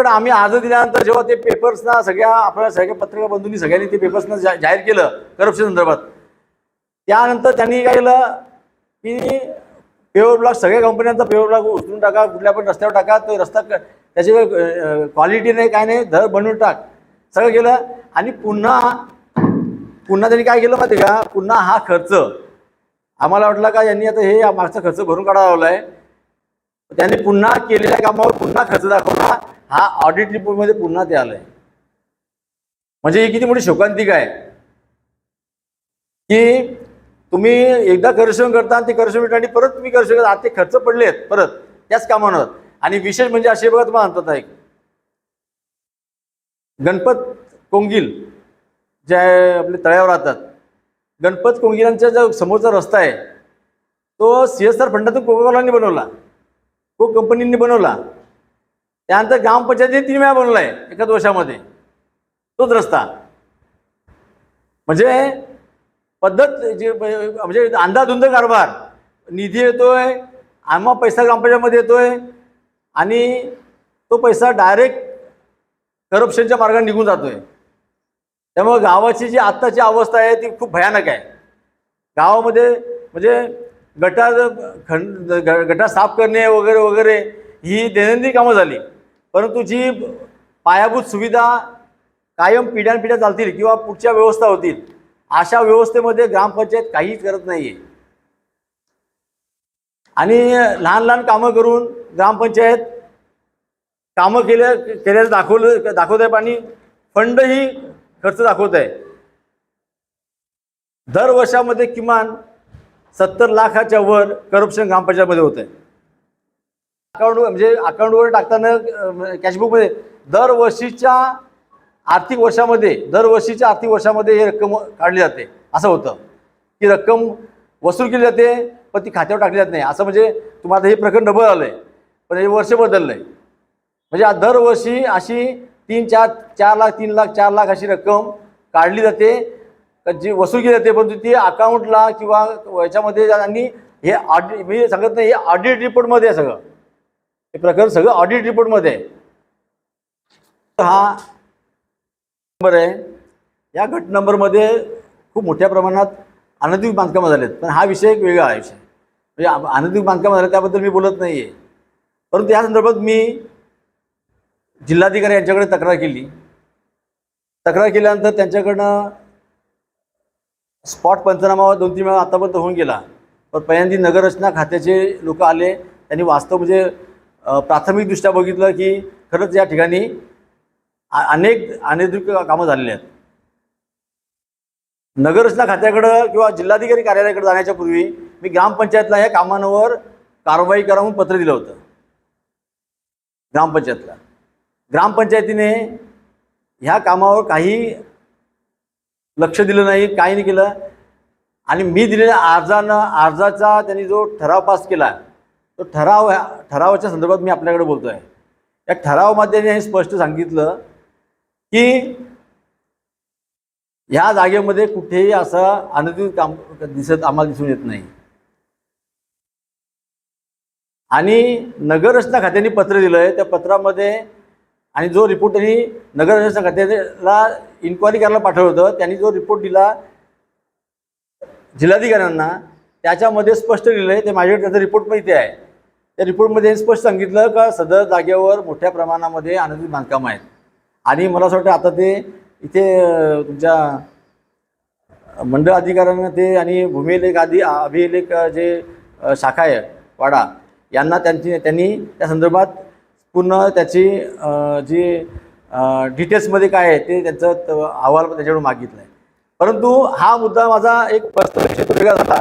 S1: आम्ही अर्ज दिल्यानंतर जेव्हा ते पेपर्सना आपल्या सगळ्या पत्रकार बंधूंनी सगळ्यांनी ते पेपर्सना जाहीर केलं करप्शन संदर्भात, त्यानंतर त्यांनी काय केलं की पेवर ब्लॉक, सगळ्या कंपन्यांचा पेवर ब्लॉक उचलून टाका, कुठल्या पण रस्त्यावर टाका, तो रस्ता त्याची क्वालिटी नाही, काय नाही, धर बनवून टाक, सगळं केलं. आणि पुन्हा त्यांनी काय केलं माहिती का, पुन्हा हा खर्च आम्हाला वाटला का यांनी आता हे मागचा खर्च भरून काढावा लावला आहे. त्यांनी पुन्हा केलेल्या कामावर पुन्हा खर्च दाखवला. हा ऑडिट रिपोर्टमध्ये पुन्हा ते आलंय. म्हणजे ही किती मोठी शोकांतिका आहे की तुम्ही एकदा करप्शन करता आणि ते करप्शन परत तुम्ही करप्शन करता, ते खर्च पडलेत परत त्याच कामांवर. आणि विशेष म्हणजे असे बघा, तुम्हाला म्हणतात एक गणपत कोंगील जे आपले तळ्यावर राहतात, गणपत कोंगिरांचा जो समोरचा रस्ता आहे तो CSR फंडातून कोकाकोलांनी बनवला, कोक कंपनींनी बनवला. त्यानंतर ग्रामपंचायतीने 3 वेळा बनवला आहे एकाच वर्षामध्ये तोच रस्ता. म्हणजे पद्धत जी म्हणजे अंधाधुंद कारभार. निधी येतोय, आम्हा पैसा ग्रामपंचायतमध्ये येतोय आणि तो पैसा डायरेक्ट करप्शनच्या मार्गाने निघून जातोय. त्यामुळे गावाची जी आत्ताची अवस्था आहे ती खूप भयानक आहे. गावामध्ये म्हणजे गटार साफ करणे वगैरे वगैरे ही दैनंदिन कामं झाली, परंतु जी पायाभूत सुविधा कायम पिढ्यानपिढ्या चालतील किंवा पुढच्या व्यवस्था होतील अशा व्यवस्थेमध्ये ग्रामपंचायत काहीच करत नाही आहे. आणि लहान लहान कामं करून ग्रामपंचायत कामं केल्याचं दाखवत आहे आणि फंडही खर्च दाखवत आहे. दर वर्षामध्ये किमान 70 लाखाच्या वर करप्शन ग्रामपंचायतमध्ये होत आहे. अकाउंटवर टाकताना कॅशबुकमध्ये दरवर्षीच्या आर्थिक वर्षामध्ये ही रक्कम काढली जाते. असं होतं की रक्कम वसूल केली जाते पण ती खात्यावर टाकली जात नाही. असं म्हणजे तुम्हाला हे प्रकरण डबल आलं आहे, पण हे वर्ष बदललं आहे. म्हणजे दरवर्षी अशी 4 लाख 3 लाख 4 लाख अशी रक्कम काढली जाते जी वसूल केली जाते, परंतु ती अकाउंटला किंवा याच्यामध्ये आणि हे ऑडिट मी सांगत नाही, हे ऑडिट रिपोर्टमध्ये आहे सगळं. हे प्रकरण सगळं ऑडिट रिपोर्टमध्ये आहे. हा नंबर आहे. या गट नंबरमध्ये खूप मोठ्या प्रमाणात अनधिकृत बांधकामं झालेत, पण हा विषय एक वेगळा आहे. विषय म्हणजे अनधिकृत बांधकामं झाले त्याबद्दल मी बोलत नाही आहे, परंतु या संदर्भात मी जिल्हाधिकारी यांच्याकडे तक्रार केल्यानंतर त्यांच्याकडनं स्पॉट पंचनामा 2-3 वेळा आतापर्यंत होऊन गेला. पण पहिल्यांदा नगररचना खात्याचे लोक आले, त्यांनी वास्तव म्हणजे प्राथमिकदृष्ट्या बघितलं की खरंच या ठिकाणी अनेक अनधिकृत कामं झालेली आहेत. नगररचना खात्याकडं किंवा जिल्हाधिकारी कार्यालयाकडे जाण्याच्या पूर्वी मी ग्रामपंचायतला या कामांवर कारवाई करा म्हणून पत्र दिलं होतं. ग्रामपंचायतीने ह्या कामावर काही लक्ष दिलं नाही, काही नाही केलं. आणि मी दिलेल्या अर्जाचा त्यांनी जो ठराव पास केला तो ठरावाच्या संदर्भात मी आपल्याकडे बोलतो आहे. या ठरावामध्ये त्यांनी स्पष्ट सांगितलं की ह्या जागेमध्ये कुठेही असं अनधिकृत काम आम्हाला दिसून येत नाही. आणि नगररचना खात्याने पत्र दिलं आहे. त्या पत्रामध्ये आणि जो रिपोर्ट त्यांनी नगररचना खात्याला इन्क्वायरी करायला पाठवलं होतं, त्यांनी जो रिपोर्ट दिला जिल्हाधिकाऱ्यांना त्याच्यामध्ये स्पष्ट लिहिलं आहे. ते माझ्याकडे त्याचा रिपोर्ट पण इथे आहे. त्या रिपोर्टमध्ये स्पष्ट सांगितलं का सदर जागेवर मोठ्या प्रमाणामध्ये अनधिकृत बांधकामं आहेत. आणि मला असं वाटतं आता ते इथे तुमच्या मंडळ अधिकाऱ्यांना ते आणि भूमिलेख अभिलेख जे शाखा आहे वाडा यांना त्यांनी त्या संदर्भात पूर्ण त्याची जी डिटेल्समध्ये काय आहे ते त्यांचं अहवाल त्याच्याकडून मागितलं आहे. परंतु हा मुद्दा माझा एक पर्सनल क्षेत्र वेगळा झाला.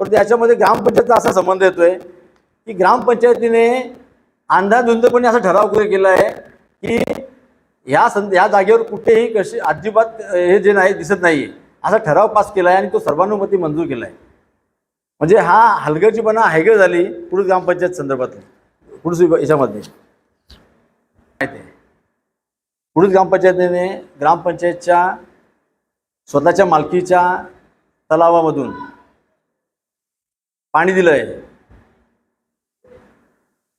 S1: परंतु याच्यामध्ये ग्रामपंचायतचा असा संबंध येतो आहे की ग्रामपंचायतीने अंधाधुंदपणे असा ठराव केला आहे की ह्या जागेवर कुठेही अजिबात हे जे नाही दिसत नाही असा ठराव पास केला आहे आणि तो सर्वानुमती मंजूर केला आहे. म्हणजे हा हलगर्जीपणा हैगळ झाली पुढे ग्रामपंचायत संदर्भातली पुढे याच्यामध्ये माहिती आहे. पुढे ग्रामपंचायतच्या स्वतःच्या मालकीच्या तलावामधून पाणी दिलं आहे.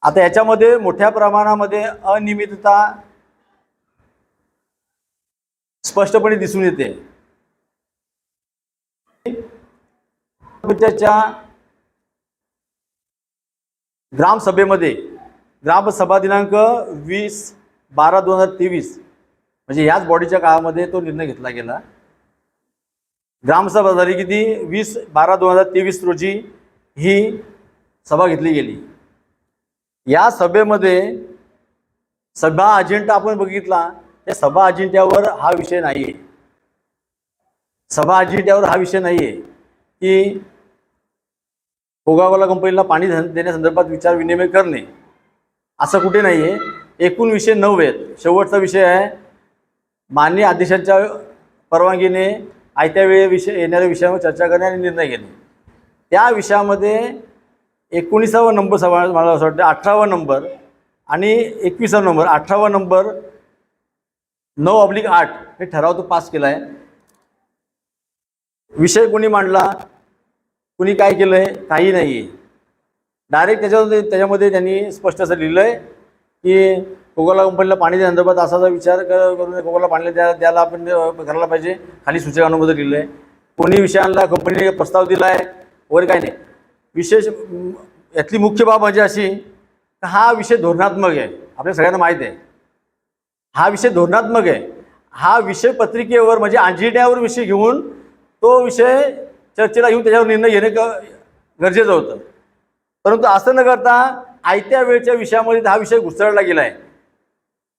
S1: आता याच्यामध्ये मोठ्या प्रमाणामध्ये अनियमितता स्पष्टपणे दिसून येते. पंचायतच्या ग्रामसभेमध्ये ग्रामसभा दिनांक 20/12/2023 म्हणजे याच बॉडीच्या काळामध्ये तो निर्णय घेतला गेला. ग्रामसभा झाली किती 20/12/2023 रोजी ही सभा घेतली गेली. या सभेमध्ये सभा अजेंडा आपण बघितला, त्या सभा अजेंड्यावर हा विषय नाही आहे. सभा अजेंड्यावर हा विषय नाही आहे की कोकाकोला कंपनीला पाणी देण्यासंदर्भात विचार विनिमय करणे, असं कुठे नाही आहे. एकूण विषय 9 आहेत. शेवटचा विषय आहे माननीय अध्यक्षांच्या परवानगीने आयत्या वेळी येणाऱ्या विषयावर चर्चा करणे आणि निर्णय घेणे. त्या विषयामध्ये 19वा नंबर मला असं वाटतं 18वा नंबर आणि 21वा नंबर 18वा नंबर 9/8 हे ठराव तो पास केला आहे. विषय कोणी मांडला, कुणी काय केलं आहे, काही नाही आहे. डायरेक्ट त्याच्यामध्ये त्यांनी स्पष्ट असं लिहिलं आहे की कोकाला कंपनीला पाणी देण्यासंदर्भात असा विचार करून कोकाला पाणी द्यायला आपण करायला पाहिजे. खाली सूचनांमध्ये लिहिलं आहे. कोणी विषयांना कंपनीने प्रस्ताव दिला आहे वगैरे काही नाही. विशेष यातली मुख्य बाब म्हणजे अशी की हा विषय धोरणात्मक आहे. आपल्या सगळ्यांना माहीत आहे हा विषय धोरणात्मक आहे. हा विषय पत्रिकेवर म्हणजे अजेंड्यावर विषय घेऊन तो विषय चर्चेला घेऊन त्याच्यावर निर्णय घेणे गरजेचं होतं. परंतु असं न करता आयत्या वेळच्या विषयामध्ये हा विषय घुसळला गेला आहे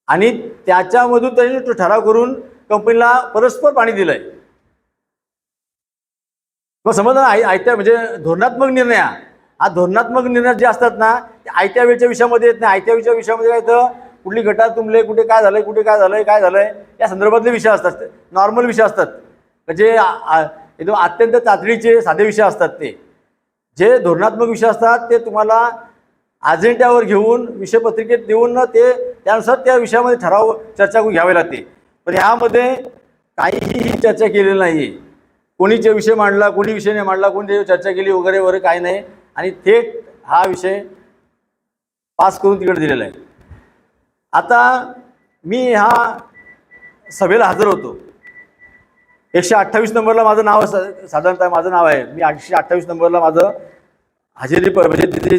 S1: आणि त्याच्यामधून त्यांनी तो ठराव करून कंपनीला परस्पर पाणी दिलं आहे. मग समजा आयत्या म्हणजे धोरणात्मक निर्णय हा धोरणात्मक निर्णय जे असतात ना ते आयत्या वेळच्या विषयामध्ये येत नाही. आयत्या वेळच्या विषयामध्ये काय तर कुठली गटार तुंबले, कुठे काय झालंय, कुठे काय झालंय, काय झालंय या संदर्भातले विषय असतात. नॉर्मल विषय असतात म्हणजे एकदम अत्यंत तातडीचे साधे विषय असतात. ते जे धोरणात्मक विषय असतात ते तुम्हाला अजेंड्यावर घेऊन विषयपत्रिकेत देऊन ते त्यानुसार त्या विषयामध्ये ठराव चर्चा घ्यावी लागते. पण ह्यामध्ये काहीही चर्चा केलेली नाही आहे. कोणीचे विषय मांडला, कोणी विषय नाही मांडला, कोणी चर्चा केली वगैरे वगैरे काही नाही आणि थेट हा विषय पास करून तिकडे दिलेला आहे. आता मी ह्या सभेला हजर होतो. 128 नंबरला माझं नाव साधारणतः माझं नाव आहे. मी 128 नंबरला माझं हजेरी म्हणजे तिथे